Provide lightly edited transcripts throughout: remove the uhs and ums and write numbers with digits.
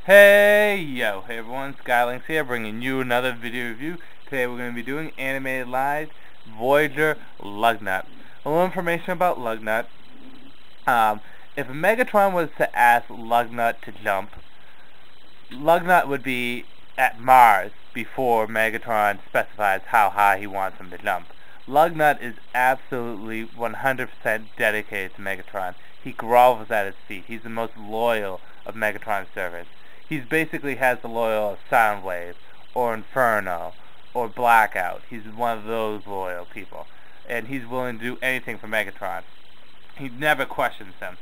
Hey everyone, Skylinks here, bringing you another video review. Today we're going to be doing Animated Live Voyager Lugnut. A little information about Lugnut. If Megatron was to ask Lugnut to jump, Lugnut would be at Mars before Megatron specifies how high he wants him to jump. Lugnut is absolutely 100% dedicated to Megatron. He grovels at his feet. He's the most loyal of Megatron's servants. He basically has the loyal of Soundwave, or Inferno, or Blackout. He's one of those loyal people. And he's willing to do anything for Megatron. He never questions him.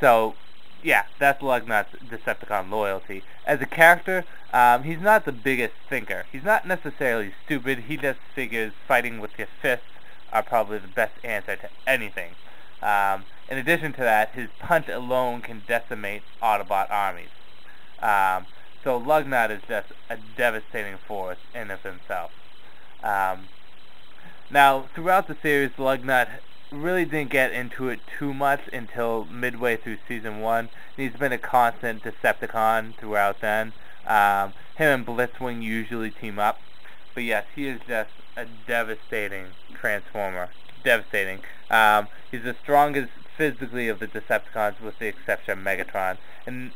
So, yeah, that's Lugnut's Decepticon loyalty. As a character, he's not the biggest thinker. He's not necessarily stupid. He just figures fighting with your fists are probably the best answer to anything. In addition to that, his punch alone can decimate Autobot armies. So Lugnut is just a devastating force in of himself. Now, throughout the series, Lugnut really didn't get into it too much until midway through Season 1. He's been a constant Decepticon throughout then. Him and Blitzwing usually team up. But yes, he is just a devastating Transformer. Devastating. He's the strongest physically of the Decepticons with the exception of Megatron. And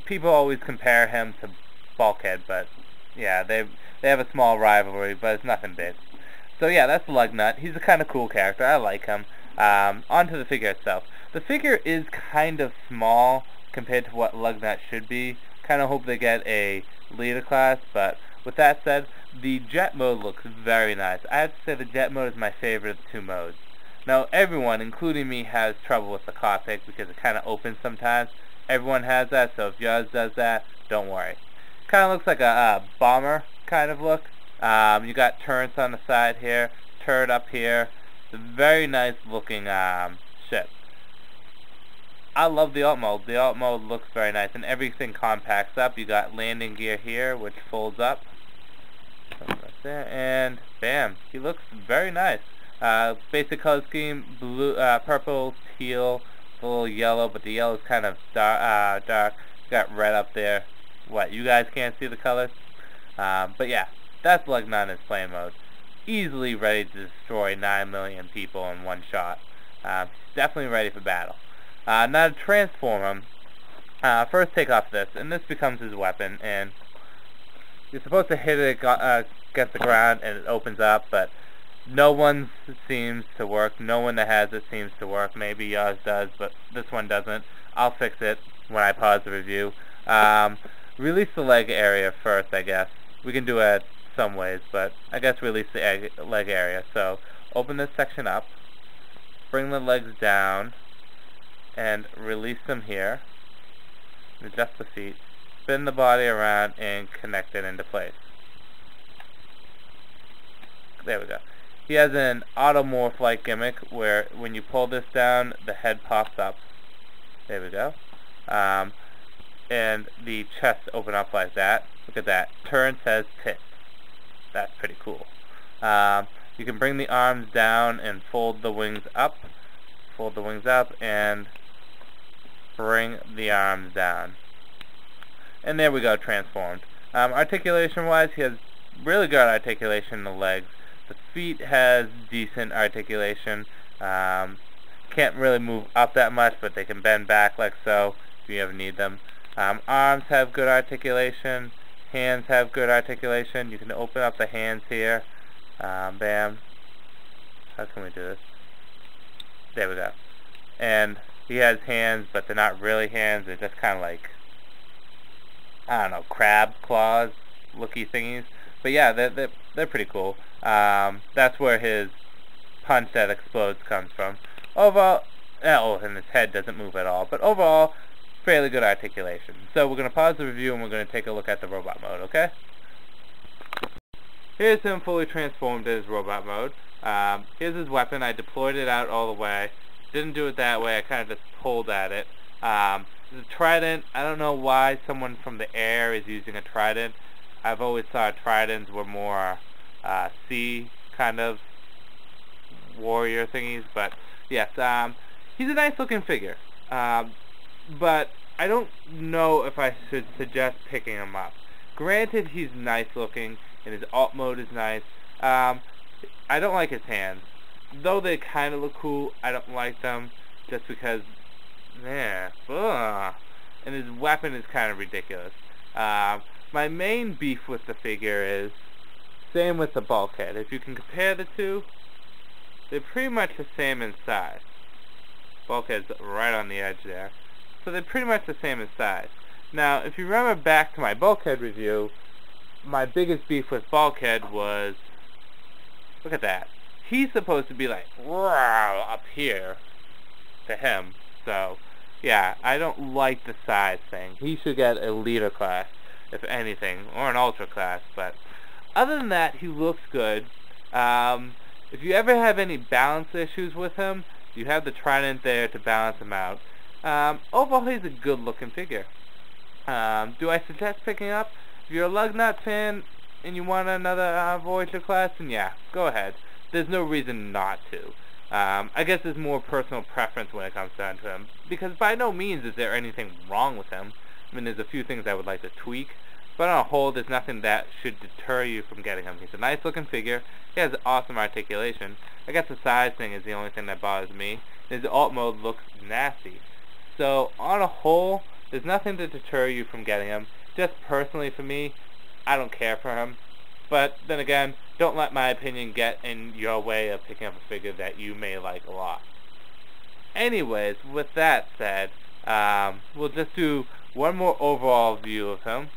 people always compare him to Bulkhead, but yeah, they have a small rivalry, but it's nothing big. So yeah, that's Lugnut. He's a kind of cool character. I like him. Onto the figure itself. The figure is kind of small compared to what Lugnut should be. Kind of hope they get a leader class, but with that said, the jet mode looks very nice. I have to say the jet mode is my favorite of the two modes. Now, everyone, including me, has trouble with the cockpit because it kind of opens sometimes. Everyone has that, so if yours does that, don't worry. Kind of looks like a bomber kind of look. You got turrets on the side here, turret up here. It's a very nice looking ship. I love the alt mode. The alt mode looks very nice, and everything compacts up. You got landing gear here, which folds up. Right there, and bam, he looks very nice. Basic color scheme: blue, purple, teal, a little yellow, but the yellow is kind of dark. You got red up there. What, you guys can't see the colors? But yeah, that's Lugnut in his play mode. Easily ready to destroy 9 million people in one shot. Definitely ready for battle. Now to transform him, first take off this, and this becomes his weapon, and you're supposed to hit it against the ground and it opens up, but no one seems to work. No one that has it seems to work. Maybe yours does, but this one doesn't. I'll fix it when I pause the review. Release the leg area first, I guess. We can do it some ways, but I guess release the leg area. So open this section up, bring the legs down, and release them here. Adjust the feet, spin the body around, and connect it into place. There we go. He has an automorph-like gimmick where when you pull this down, the head pops up. There we go. And the chest open up like that. Look at that. Turn says tits. That's pretty cool. You can bring the arms down and fold the wings up. Fold the wings up and bring the arms down. And there we go, transformed. Articulation-wise, he has really good articulation in the legs. The feet has decent articulation. Can't really move up that much, but they can bend back like so if you ever need them. Arms have good articulation. Hands have good articulation. You can open up the hands here. Bam. How can we do this? There we go. And he has hands, but they're not really hands. They're just kind of like, I don't know, crab claws looky thingies. But yeah, they're pretty cool. That's where his punch that explodes comes from. Overall, and his head doesn't move at all. But overall, fairly good articulation. So we're going to pause the review and we're going to take a look at the robot mode, okay? Here's him fully transformed in his robot mode. Here's his weapon. I deployed it out all the way. Didn't do it that way. I kind of just pulled at it. The trident, I don't know why someone from the air is using a trident. I've always thought tridents were more sea kind of warrior thingies, but yes, he's a nice looking figure. But I don't know if I should suggest picking him up. Granted, he's nice looking, and his alt mode is nice. I don't like his hands. Though they kind of look cool, I don't like them just because, and his weapon is kind of ridiculous. My main beef with the figure is, same with the bulkhead. If you can compare the two, they're pretty much the same in size. Bulkhead's right on the edge there. So they're pretty much the same in size. Now, if you remember back to my bulkhead review, my biggest beef with bulkhead was, look at that. He's supposed to be like, wow, up here to him. So, yeah, I don't like the size thing. He should get a leader class, if anything, or an ultra class. But other than that, he looks good. If you ever have any balance issues with him, you have the trident there to balance him out. Overall, he's a good-looking figure. Do I suggest picking up? If you're a lugnut fan and you want another Voyager class, then yeah, go ahead. There's no reason not to. I guess there's more personal preference when it comes down to him, because by no means is there anything wrong with him. I mean, there's a few things I would like to tweak, but on a whole, there's nothing that should deter you from getting him. He's a nice-looking figure. He has awesome articulation. I guess the size thing is the only thing that bothers me. His alt mode looks nasty. So, on a whole, there's nothing to deter you from getting him. Just personally for me, I don't care for him. But then again, don't let my opinion get in your way of picking up a figure that you may like a lot. Anyways, with that said, we'll just do one more overall view of him.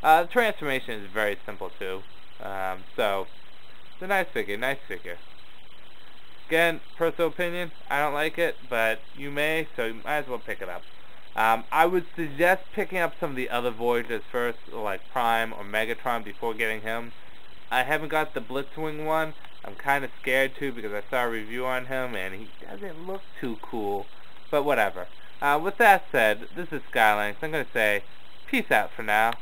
The transformation is very simple too. So, it's a nice figure, Again, personal opinion, I don't like it, but you may, so you might as well pick it up. I would suggest picking up some of the other Voyagers first, like Prime or Megatron, before getting him. I haven't got the Blitzwing one. I'm kind of scared too because I saw a review on him and he doesn't look too cool, but whatever. With that said, this is Skylynx. I'm going to say peace out for now.